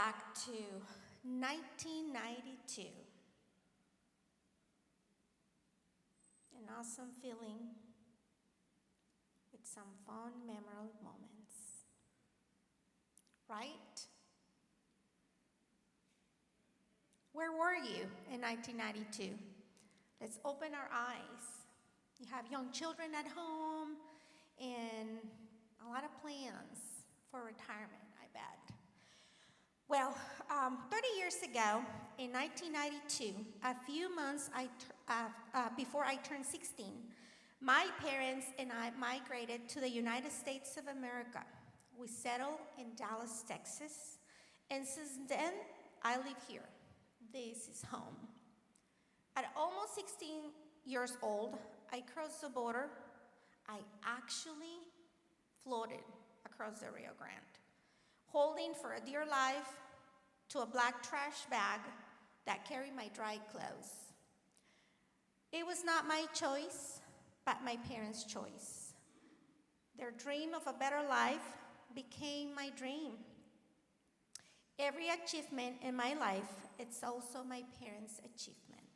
back to 1992. An awesome feeling with some fond, memorable moments. Right? Where were you in 1992? Let's open our eyes. You have young children at home and a lot of plans for retirement, I bet. Well, 30 years ago, in 1992, a few months before I turned 16, my parents and I migrated to the United States of America. We settled in Dallas, Texas, and since then, I live here. This is home. At almost 16 years old, I crossed the border. I actually floated across the Rio Grande, holding for a dear life to a black trash bag that carried my dry clothes. It was not my choice, but my parents' choice. Their dream of a better life became my dream. Every achievement in my life, it's also my parents' achievement.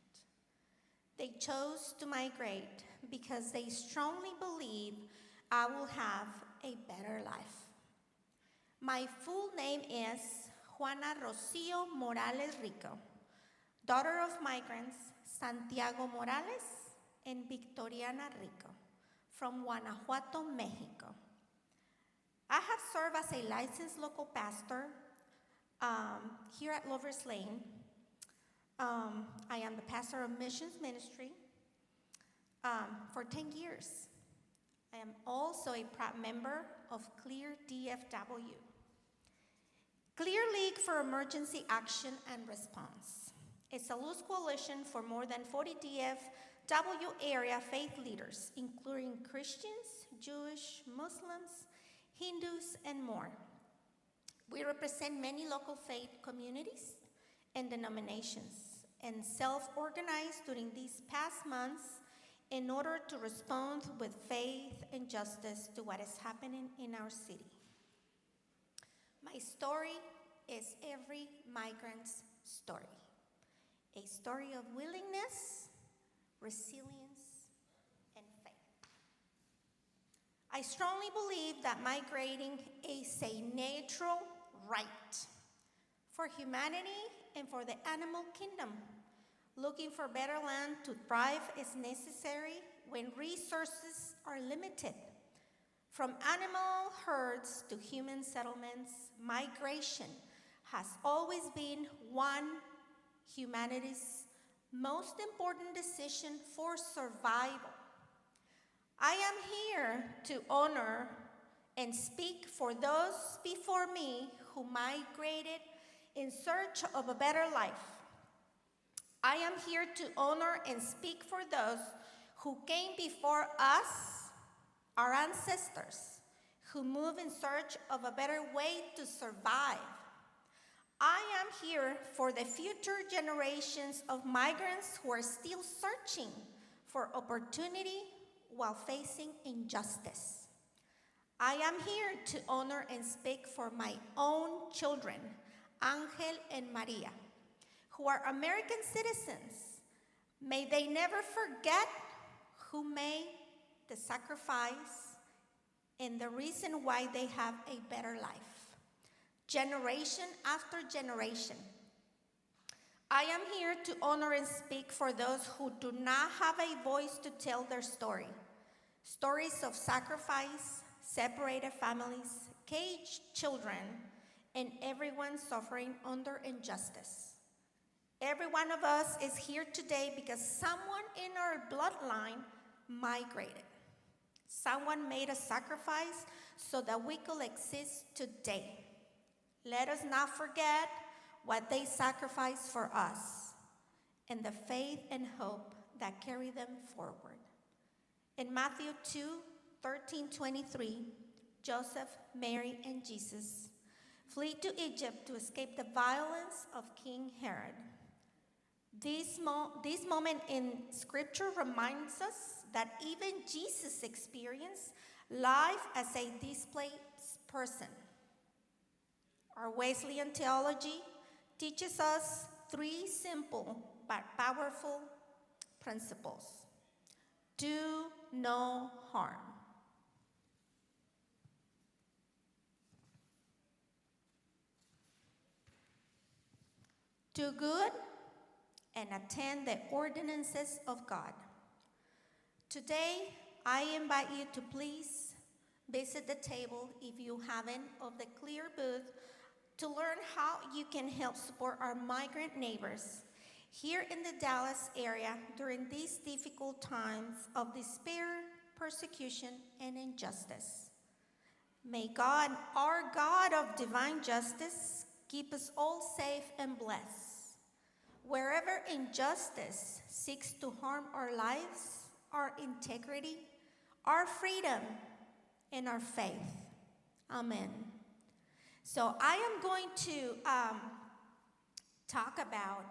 They chose to migrate because they strongly believe I will have a better life. My full name is Juana Rocio Morales Rico, daughter of migrants Santiago Morales and Victoriana Rico from Guanajuato, Mexico. I have served as a licensed local pastor here at Lover's Lane. I am the pastor of Missions Ministry for 10 years. I am also a proud member of CLEAR-DFW, Clear League for Emergency Action and Response. It's a loose coalition for more than 40 DFW area faith leaders, including Christians, Jewish, Muslims, Hindus, and more. We represent many local faith communities and denominations and self-organized during these past months in order to respond with faith and justice to what is happening in our city. My story is every migrant's story, a story of willingness, resilience, and faith. I strongly believe that migrating is a natural right for humanity and for the animal kingdom. Looking for better land to thrive is necessary when resources are limited. From animal herds to human settlements, migration has always been one humanity's most important decision for survival. I am here to honor and speak for those before me who migrated in search of a better life. I am here to honor and speak for those who came before us, our ancestors, who moved in search of a better way to survive. I am here for the future generations of migrants who are still searching for opportunity while facing injustice. I am here to honor and speak for my own children, Angel and Maria, who are American citizens. May they never forget who made the sacrifice and the reason why they have a better life, generation after generation. I am here to honor and speak for those who do not have a voice to tell their story. Stories of sacrifice, separated families, caged children, and everyone suffering under injustice. Every one of us is here today because someone in our bloodline migrated. Someone made a sacrifice so that we could exist today. Let us not forget what they sacrificed for us and the faith and hope that carry them forward. In Matthew 2:13-23, Joseph, Mary, and Jesus flee to Egypt to escape the violence of King Herod. This moment in Scripture reminds us that even Jesus experienced life as a displaced person. Our Wesleyan theology teaches us three simple but powerful principles. Do no harm. Do good and attend the ordinances of God. Today, I invite you to please visit the table, if you haven't, of the CLEAR booth to learn how you can help support our migrant neighbors here in the Dallas area during these difficult times of despair, persecution, and injustice. May God, our God of divine justice, keep us all safe and blessed. Wherever injustice seeks to harm our lives, our integrity, our freedom, and our faith. Amen. So I am going to talk about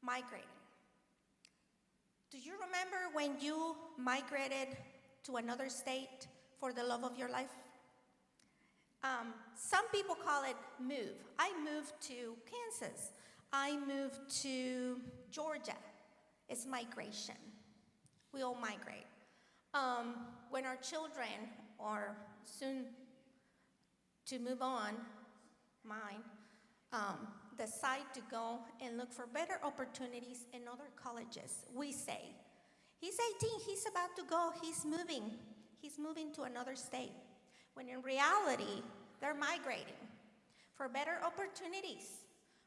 migrating. Do you remember when you migrated to another state for the love of your life? Some people call it move. I moved to Kansas. I moved to Georgia. It's migration. We all migrate. When our children are soon to move on, mine, decide to go and look for better opportunities in other colleges, we say, he's 18, he's about to go, he's moving to another state. When in reality, they're migrating for better opportunities,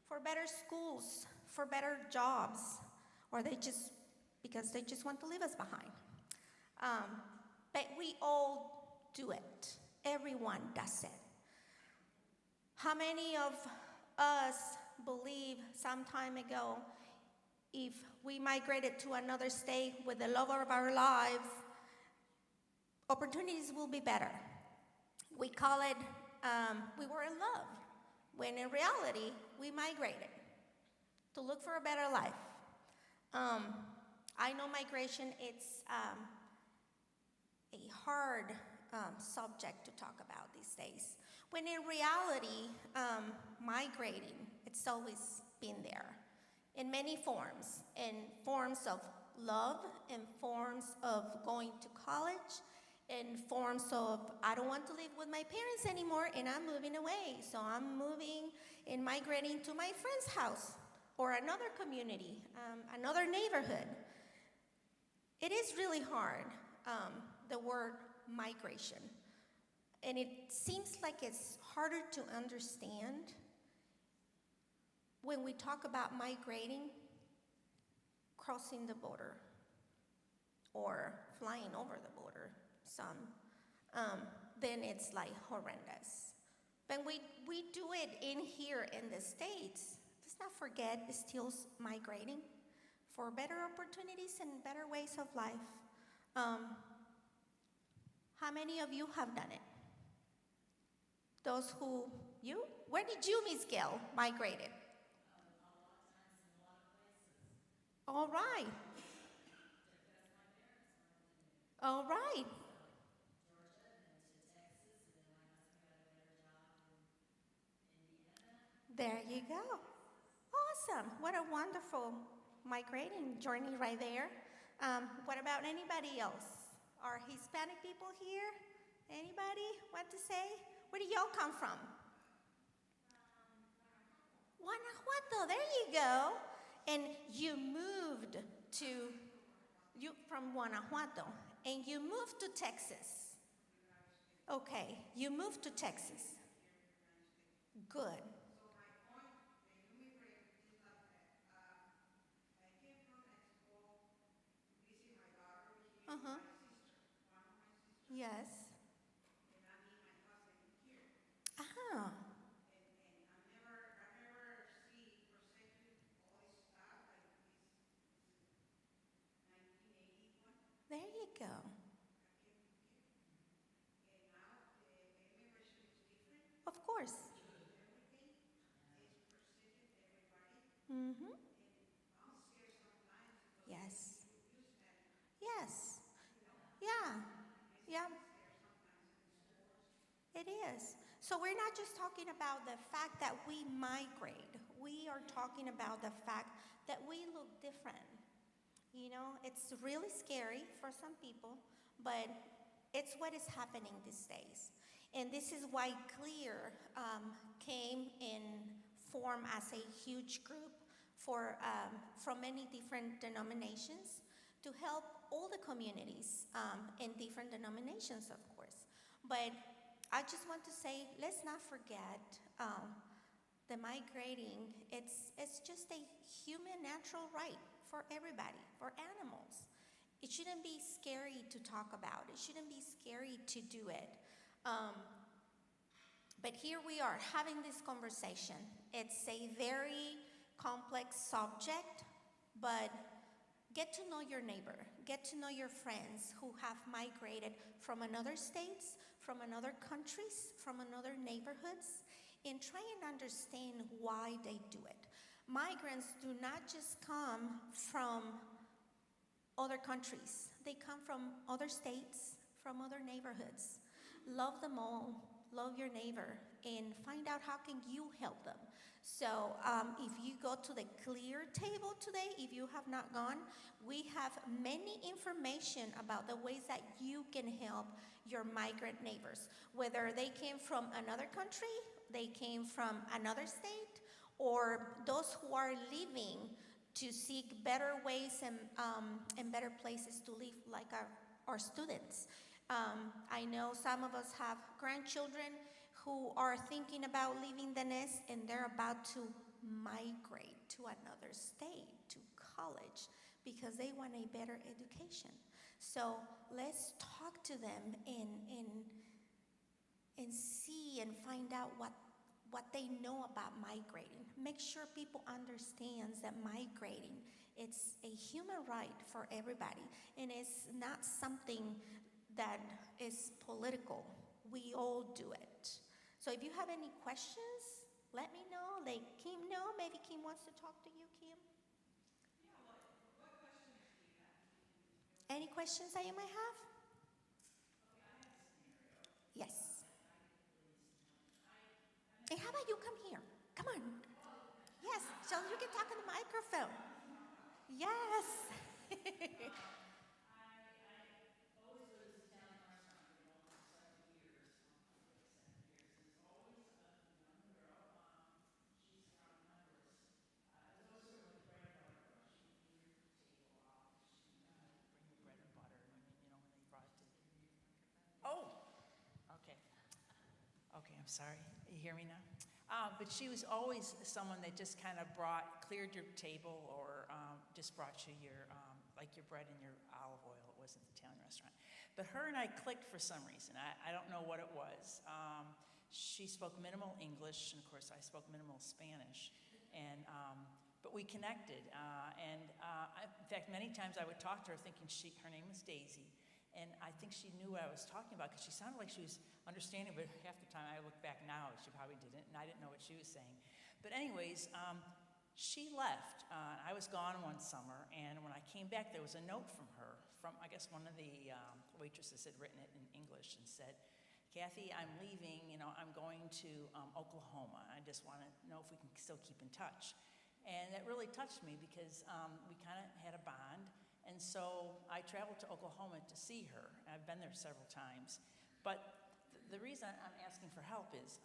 for better schools, for better jobs, or because they just want to leave us behind. But we all do it. Everyone does it. How many of us believe some time ago, if we migrated to another state with the love of our lives, opportunities will be better? We call it, we were in love, when in reality, we migrated to look for a better life. I know migration, it's a hard subject to talk about these days. When in reality, migrating, it's always been there in many forms, in forms of love, in forms of going to college, in forms of, I don't want to live with my parents anymore and I'm moving away. So I'm moving and migrating to my friend's house or another community, another neighborhood. It is really hard, the word migration. And it seems like it's harder to understand when we talk about migrating, crossing the border, or flying over the border, then it's like horrendous. But we do it in here in the States. Let's not forget, it's still migrating for better opportunities and better ways of life. How many of you have done it? Those who, you? Where did you, Miss Gail, migrated? A lot of places. All right. All right. There you go. Awesome. What a wonderful migrating journey right there. What about anybody else? Are Hispanic people here? Anybody want to say? Where do y'all come from? Guanajuato. There you go. And you moved from Guanajuato, and you moved to Texas. Okay, you moved to Texas. Good. Uh-huh. Yes. Ah. There you go. Of course. Mm-hmm. Yes. Yes. Yeah. Yeah. It is. So we're not just talking about the fact that we migrate. We are talking about the fact that we look different. You know, it's really scary for some people, but it's what is happening these days. And this is why CLEAR came in form as a huge group from many different denominations to help all the communities in different denominations, of course. But I just want to say, let's not forget the migrating. It's just a human natural right for everybody, for animals. It shouldn't be scary to talk about. It shouldn't be scary to do it. But here we are having this conversation. It's a very complex subject, but get to know your neighbor. Get to know your friends who have migrated from another states, from another countries, from another neighborhoods, and try and understand why they do it. Migrants do not just come from other countries. They come from other states, from other neighborhoods. Love them all, love your neighbor, and find out how can you help them. So if you go to the CLEAR table today, if you have not gone, we have many information about the ways that you can help your migrant neighbors, whether they came from another country, they came from another state, or those who are leaving to seek better ways and better places to live, like our students. I know some of us have grandchildren who are thinking about leaving the nest, and they're about to migrate to another state, to college, because they want a better education. So let's talk to them and see and find out what they know about migrating. Make sure people understand that migrating, it's a human right for everybody, and it's not something that is political. We all do it. So if you have any questions, let me know. Let Kim know. Maybe Kim wants to talk to you, Kim. Yeah, what questions do you have? Any questions that you might have? Okay, I have a scenario. Yes. And how about you come here? Come on. Yes, so you can talk in the microphone. Yes. Okay, I'm sorry. You hear me now? But she was always someone that just kind of cleared your table, or just brought you your, like your bread and your olive oil. It wasn't the Italian restaurant. But her and I clicked for some reason. I don't know what it was. She spoke minimal English, and of course I spoke minimal Spanish. And but we connected. In fact, many times I would talk to her thinking her name was Daisy. And I think she knew what I was talking about, because she sounded like she was understanding, but half the time I look back now, she probably didn't, and I didn't know what she was saying. But anyways, she left. I was gone one summer, and when I came back, there was a note from her, I guess one of the waitresses had written it in English and said, "Kathy, I'm leaving, I'm going to Oklahoma. I just want to know if we can still keep in touch." And that really touched me, because we kind of had a bond. And so I traveled to Oklahoma to see her. I've been there several times. But the reason I'm asking for help is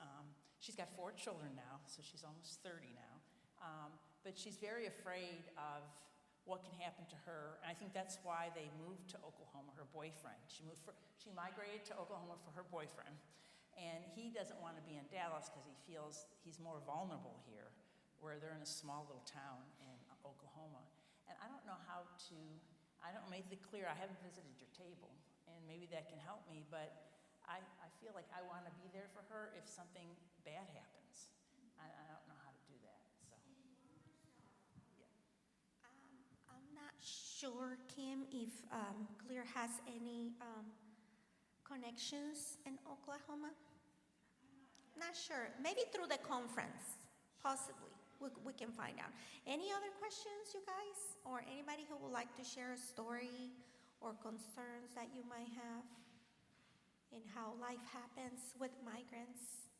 she's got 4 children now, so she's almost 30 now. But she's very afraid of what can happen to her. And I think that's why they moved to Oklahoma, her boyfriend. She migrated to Oklahoma for her boyfriend. And he doesn't want to be in Dallas because he feels he's more vulnerable here, where they're in a small little town in Oklahoma. And I don't know how to, I don't make it clear, I haven't visited your table, and maybe that can help me, but I feel like I want to be there for her if something bad happens. I don't know how to do that, so. Yeah. I'm not sure, Kim, if CLEAR has any connections in Oklahoma. Not sure. Maybe through the conference, possibly. We can find out. Any other questions, you guys? Or anybody who would like to share a story or concerns that you might have? and how life happens with migrants.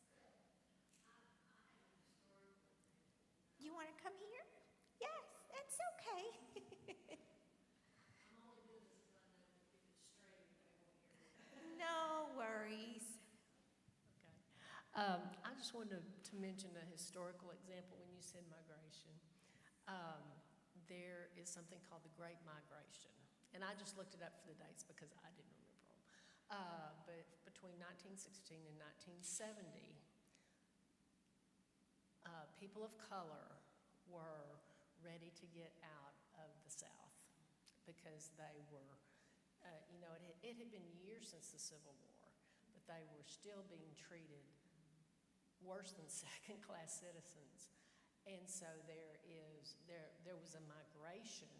You want to come here? Yes, it's okay. No worries. Okay. I just wanted to mention a historical example when you said migration. There is something called the Great Migration. And I just looked it up for the dates because I didn't remember them. But between 1916 and 1970, people of color were ready to get out of the South because they were, it had been years since the Civil War, but they were still being treated worse than second-class citizens. And so there was a migration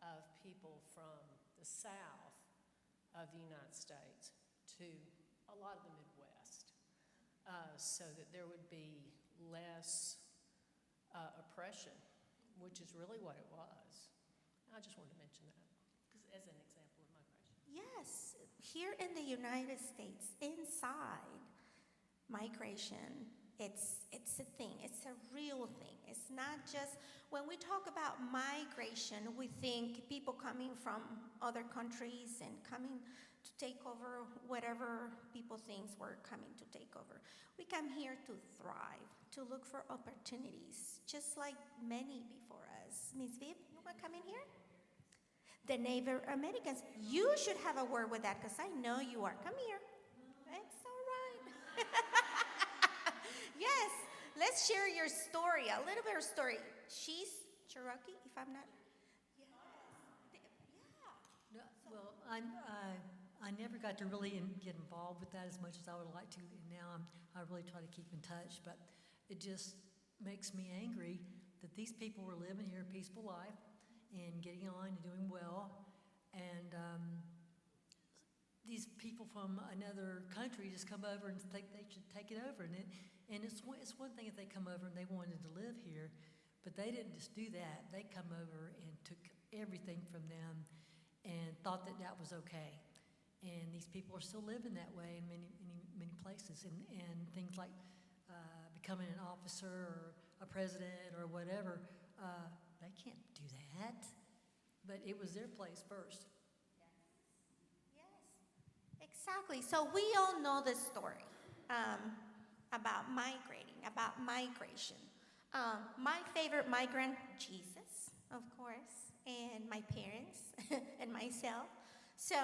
of people from the South of the United States to a lot of the Midwest, so that there would be less oppression, which is really what it was. I just wanted to mention that as an example of migration. Yes, here in the United States, inside migration, it's a thing. It's a real thing. It's not just, when we talk about migration, we think people coming from other countries and coming to take over whatever people think we're coming to take over. We come here to thrive, to look for opportunities, just like many before us. Ms. Viv, you want to come in here? The Native Americans, you should have a word with that because I know you are. Come here. It's all right. Yes, let's share your story, a little bit of story. She's Cherokee, if I'm not. Yes. No, well, I never got to really get involved with that as much as I would like to, and now I really try to keep in touch, but it just makes me angry that these people were living here a peaceful life and getting on and doing well, and these people from another country just come over and think they should take it over, and it's one thing if they come over and they wanted to live here, but they didn't just do that. They come over and took everything from them and thought that that was okay. And these people are still living that way in many places, and things like becoming an officer or a president or whatever, they can't do that. But it was their place first. Yes, exactly. So we all know the story about migrating, about migration. My favorite migrant, Jesus, of course, and my parents and myself. So,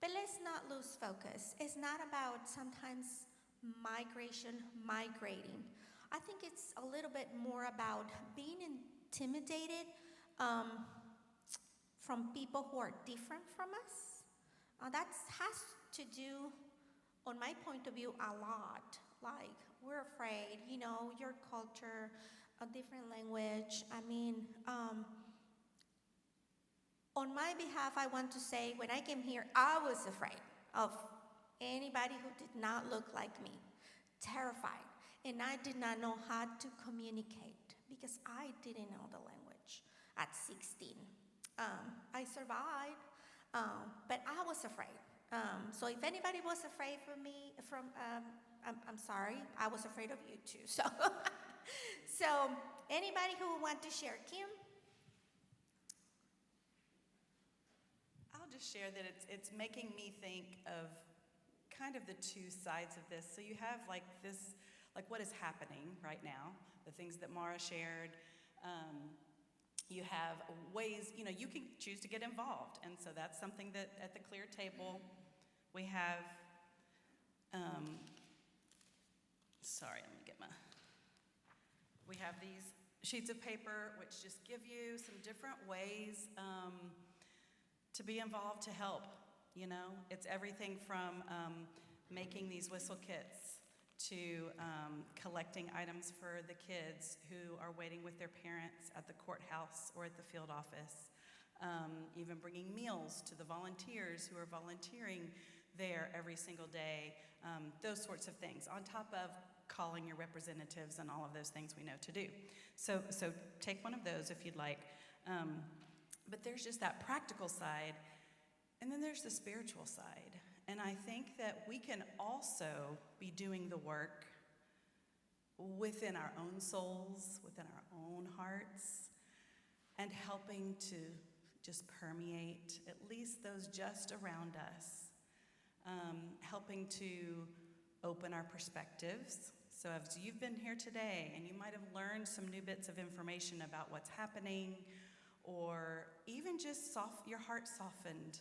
but let's not lose focus. It's not about sometimes migrating. I think it's a little bit more about being intimidated from people who are different from us. That has to do, on my point of view, a lot. Like, we're afraid, your culture, a different language. I mean, on my behalf, I want to say, when I came here, I was afraid of anybody who did not look like me, terrified. And I did not know how to communicate because I didn't know the language at 16. I survived, but I was afraid. So if anybody was afraid I'm sorry, I was afraid of you too. So, so anybody who would want to share? Kim? I'll just share that it's making me think of kind of the two sides of this. So you have like what is happening right now, the things that Mara shared. You have ways, you can choose to get involved. And so that's something that at the CLEAR table we have, we have these sheets of paper which just give you some different ways to be involved, to help. It's everything from making these whistle kits to collecting items for the kids who are waiting with their parents at the courthouse or at the field office, even bringing meals to the volunteers who are volunteering there every single day, those sorts of things, on top of calling your representatives and all of those things we know to do. So take one of those if you'd like. But there's just that practical side, and then there's the spiritual side. And I think that we can also be doing the work within our own souls, within our own hearts, and helping to just permeate at least those just around us, helping to open our perspectives. So as you've been here today and you might have learned some new bits of information about what's happening, or even just your heart softened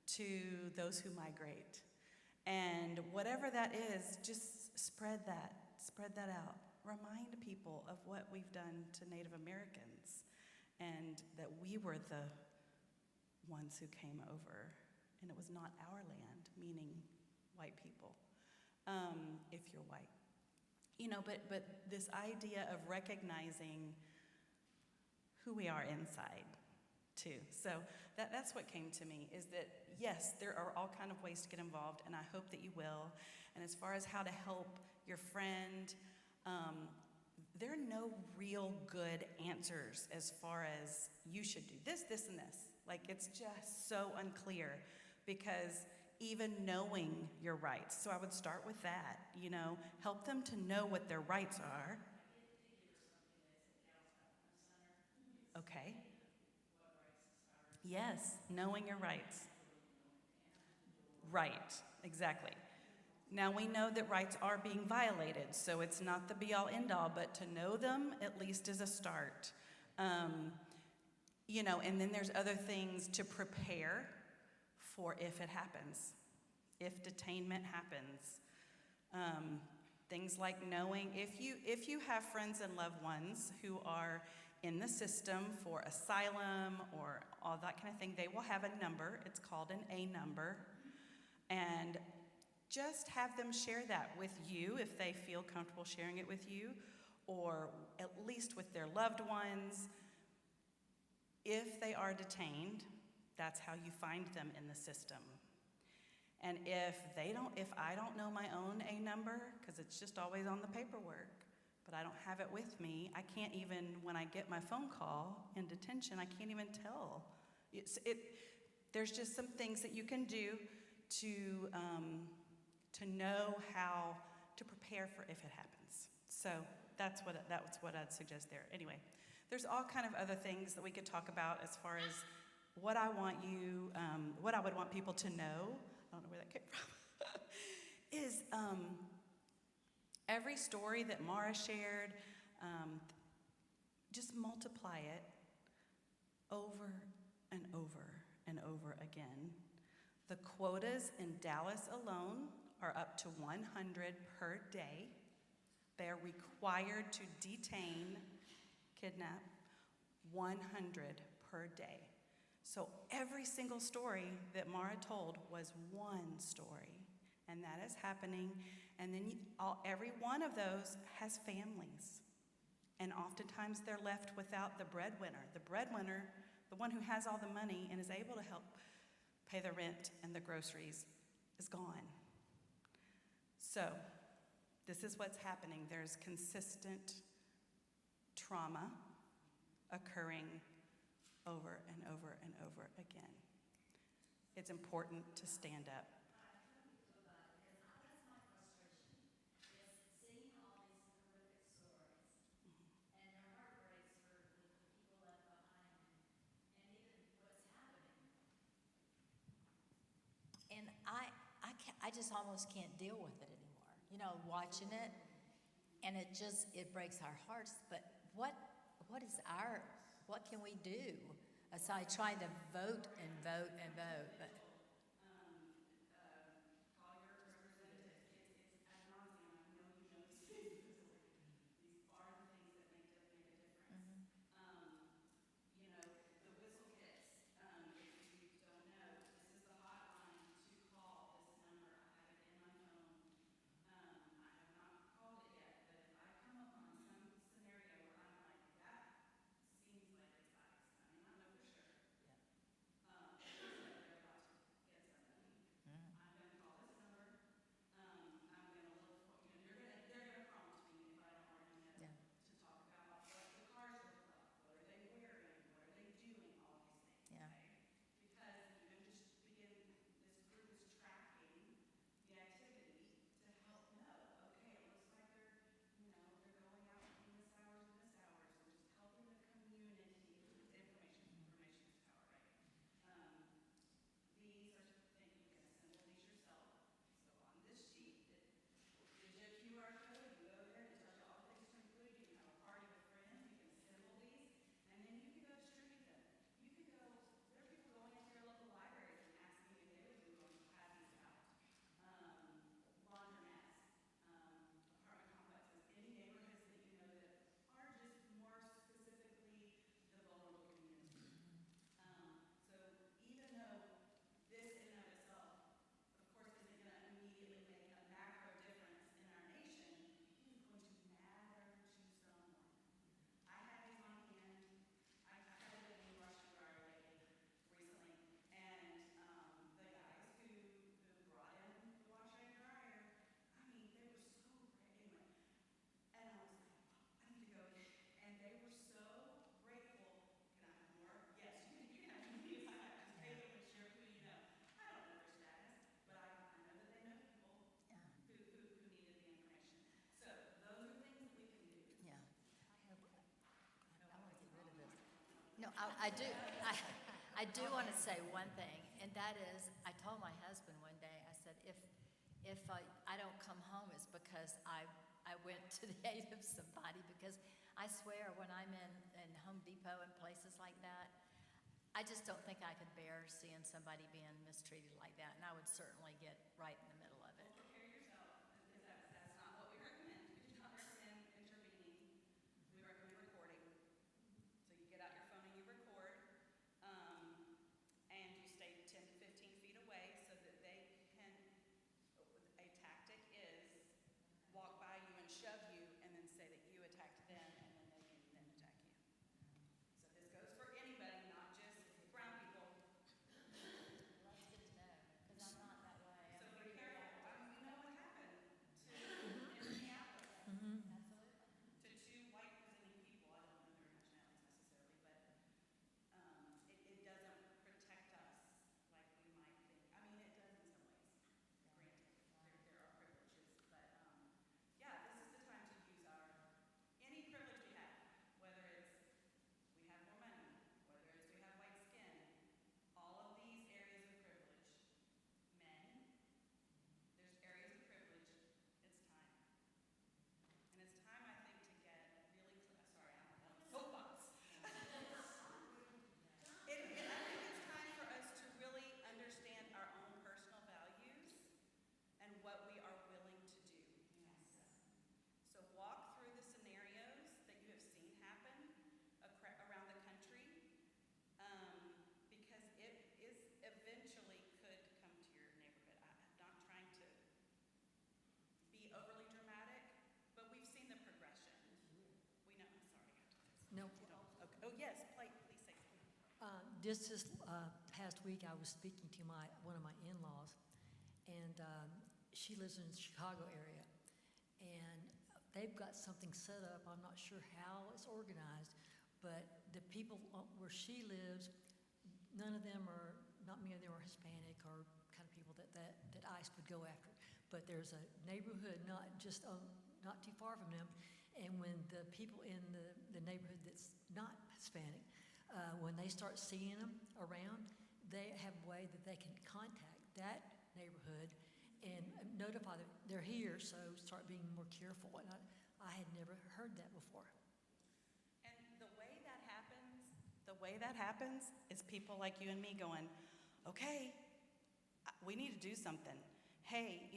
to those who migrate. And whatever that is, just spread that out. Remind people of what we've done to Native Americans and that we were the ones who came over and it was not our land, meaning white people, if you're white. You know, but this idea of recognizing who we are inside, too. So that's what came to me, is that, yes, there are all kind of ways to get involved, and I hope that you will. And as far as how to help your friend, there are no real good answers as far as you should do this, this, and this. Like, it's just so unclear, because even knowing your rights, so I would start with that, you know, help them to know what their rights are. Okay. Yes, knowing your rights. Right, exactly. Now we know that rights are being violated, so it's not the be-all, end-all, but to know them at least is a start. You know, and then there's other things to prepare for if it happens, if detainment happens. Things like knowing if you have friends and loved ones who are in the system for asylum or all that kind of thing, they will have a number. It's called an A number. And just have them share that with you if they feel comfortable sharing it with you, or at least with their loved ones. If they are detained, that's how you find them in the system. And if I don't know my own A number, because it's just always on the paperwork, but I don't have it with me, I can't even, when I get my phone call in detention, I can't even tell. There's just some things that you can do to know how to prepare for if it happens. So that's what I'd suggest there. Anyway, there's all kind of other things that we could talk about as far as what I would want people to know. I don't know where that came from. Is every story that Mara shared, just multiply it over and over and over again. The quotas in Dallas alone are up to 100 per day. They are required to detain, kidnap, 100 per day. So every single story that Mara told was one story, and that is happening. And then every one of those has families. And oftentimes they're left without the breadwinner. The breadwinner, the one who has all the money and is able to help pay the rent and the groceries, is gone. So this is what's happening. There's consistent trauma occurring over and over and over again. It's important to stand up. And I just almost can't deal with it anymore. You know, watching it, and it breaks our hearts. But what can we do aside trying to vote and vote and vote? But Call your representative. It's ad nauseum. I know you know these things. These are the things that make a difference. You know, the whistle kits. If you don't know, this is the hotline to call. This number, I have it in my phone. I have not called it yet, but if I come upon some scenario where I'm like, that seems like it's ICE. I may not know for sure. It feels like they're about to I do want to say one thing, and that is, I told my husband one day, I said, if I don't come home, it's because I went to the aid of somebody, because I swear when I'm in Home Depot and places like that, I just don't think I could bear seeing somebody being mistreated like that, and I would certainly get right in the middle of it. Prepare yourself, because that's not what we recommend. We do not recommend intervening. We recommend recording. So you get out your phone and you record, and you stay 10 to 15 feet away so that they can, a tactic is walk by you and shove you and then say that you attacked them, and then they can then attack you. So this goes for anybody, not just brown people. Well, that's good to know, because I'm not that way. So I'm be pretty careful. reactive. You know what happened to in Minneapolis Absolutely. to two white presenting people. I don't know their nationalities necessarily, but it doesn't protect us like we might think. I mean, it does in some ways. Granted, there are privileges, but yeah, this is the time to use any privilege we have, whether it's we have more money, whether it's we have white skin, all of these areas of privilege. Men, there's areas of privilege. It's time. And it's time, I think, to get really clear. Sorry, I'm on a soapbox. I think it's time for us to really understand our own personal values and what we are willing to do. So walk through the scenarios that you have seen happen around the country, because it is eventually could come to your neighborhood. I'm not trying to be overly dramatic, but we've seen the progression. We know. Sorry. No. Okay. Oh yes, please say something. Just this past week, I was speaking to one of my in-laws, and she lives in the Chicago area, and they've got something set up. I'm not sure how it's organized, but the people where she lives, not many of them are Hispanic or kind of people that ICE would go after. But there's a neighborhood not too far from them, and when the people in the neighborhood that's not Hispanic, when they start seeing them around, they have a way that they can contact that neighborhood and notify them they're here, so start being more careful. And I had never heard that before. And the way that happens is people like you and me going, okay, we need to do something. Hey,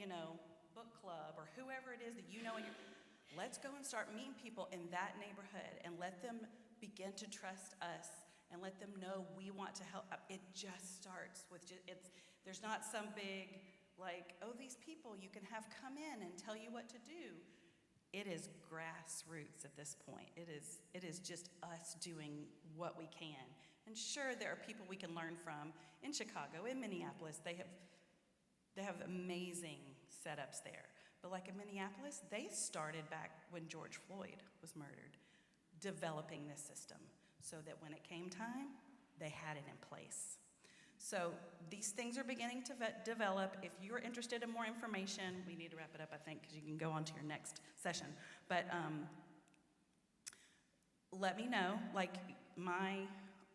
book club or whoever it is that you know, let's go and start meeting people in that neighborhood and let them begin to trust us and let them know we want to help. It just starts with, there's not some big, like, oh, these people you can have come in and tell you what to do. It is grassroots at this point. It is just us doing what we can. And sure, there are people we can learn from in Chicago, in Minneapolis. They have amazing setups there. But like in Minneapolis, they started back when George Floyd was murdered, developing this system so that when it came time, they had it in place. So these things are beginning to develop. If you're interested in more information, we need to wrap it up, I think, because you can go on to your next session. But let me know, like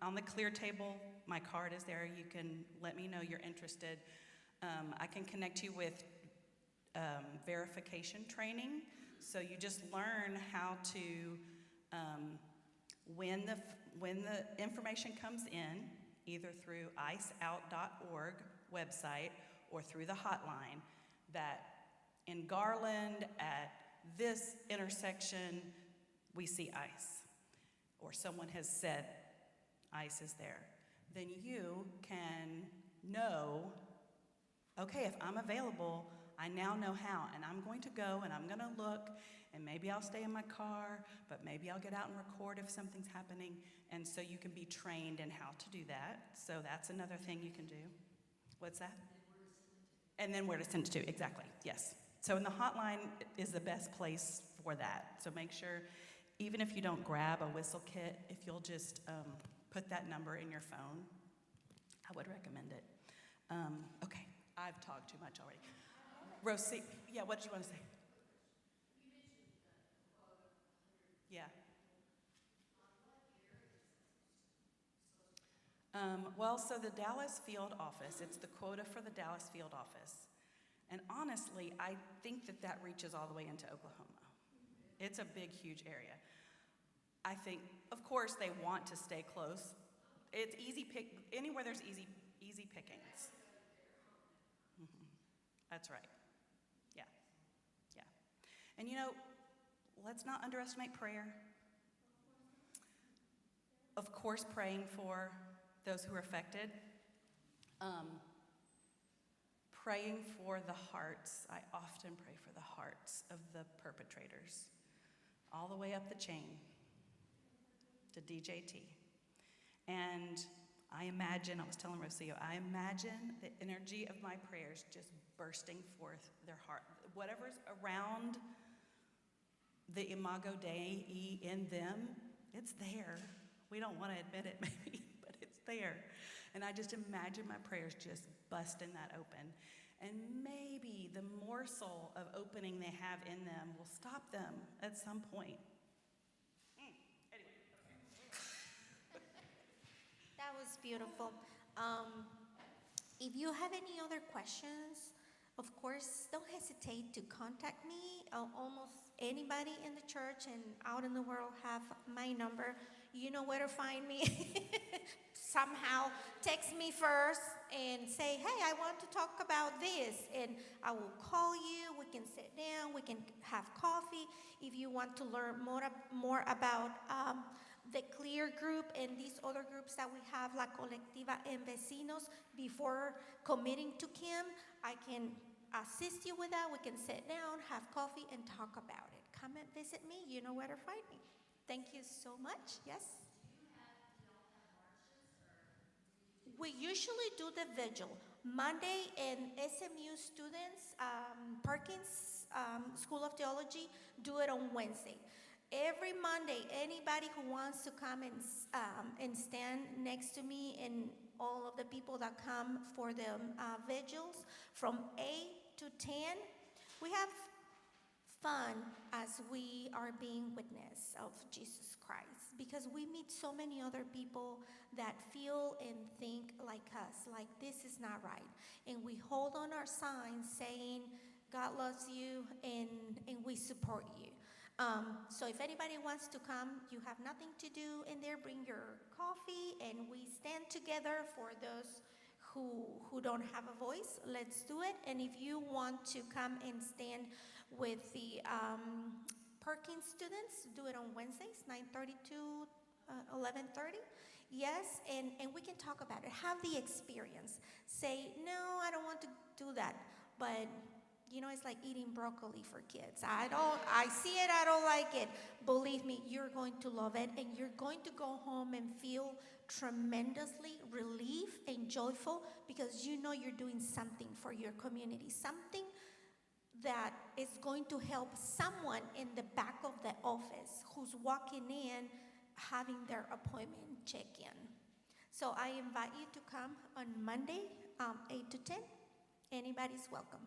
on the CLEAR table, my card is there. You can let me know you're interested. I can connect you with verification training. So you just learn how to, when the information comes in, either through iceout.org website or through the hotline, that in Garland at this intersection, we see ICE, or someone has said ICE is there, then you can know, okay, if I'm available, I now know how, and I'm going to go and I'm going to look, and maybe I'll stay in my car, but maybe I'll get out and record if something's happening, and so you can be trained in how to do that. So that's another thing you can do. What's that? And then where to send it to, exactly, yes. So in the hotline is the best place for that. So make sure, even if you don't grab a whistle kit, if you'll just put that number in your phone, I would recommend it. Okay, I've talked too much already. Rocio, yeah, what did you want to say? Yeah. Well, so the Dallas field office, it's the quota for the Dallas field office. And honestly, I think that that reaches all the way into Oklahoma. It's a big, huge area. I think, of course, they want to stay close. It's easy pick, anywhere there's easy pickings. That's right. Yeah. Yeah. And you know, let's not underestimate prayer. Of course, praying for those who are affected. Praying for the hearts. I often pray for the hearts of the perpetrators, all the way up the chain to DJT. And I imagine, I was telling Rocio, I imagine the energy of my prayers just bursting forth their heart. Whatever's around the Imago Dei in them, it's there. We don't want to admit it maybe, but it's there. And I just imagine my prayers just busting that open. And maybe the morsel of opening they have in them will stop them at some point. Anyway. That was beautiful. If you have any other questions, of course, don't hesitate to contact me. Almost anybody in the church and out in the world have my number. You know where to find me. Somehow text me first and say, hey, I want to talk about this. And I will call you. We can sit down. We can have coffee. If you want to learn more about the CLEAR group and these other groups that we have, La Colectiva and Vecinos, before committing to Kim, I can assist you with that. We can sit down, have coffee, and talk about it. Come and visit me. You know where to find me. Thank you so much. Yes? We usually do the vigil. Monday, and SMU students, Perkins School of Theology, do it on Wednesday. Every Monday, anybody who wants to come and stand next to me and all of the people that come for the vigils, from 8 to 10, we have fun as we are being witness of Jesus Christ, because we meet so many other people that feel and think like us, like this is not right. And we hold on our signs saying, God loves you and we support you. So if anybody wants to come, you have nothing to do in there, bring your coffee and we stand together for those who don't have a voice. Let's do it. And if you want to come and stand with the Perkins students, do it on Wednesdays, 9:30 to 11:30. Yes, and we can talk about it. Have the experience. Say, no, I don't want to do that. But you know, it's like eating broccoli for kids. I see it, I don't like it. Believe me, you're going to love it, and you're going to go home and feel tremendously relieved and joyful, because you know you're doing something for your community, something that is going to help someone in the back of the office who's walking in, having their appointment check-in. So I invite you to come on Monday, 8 to 10. Anybody's welcome.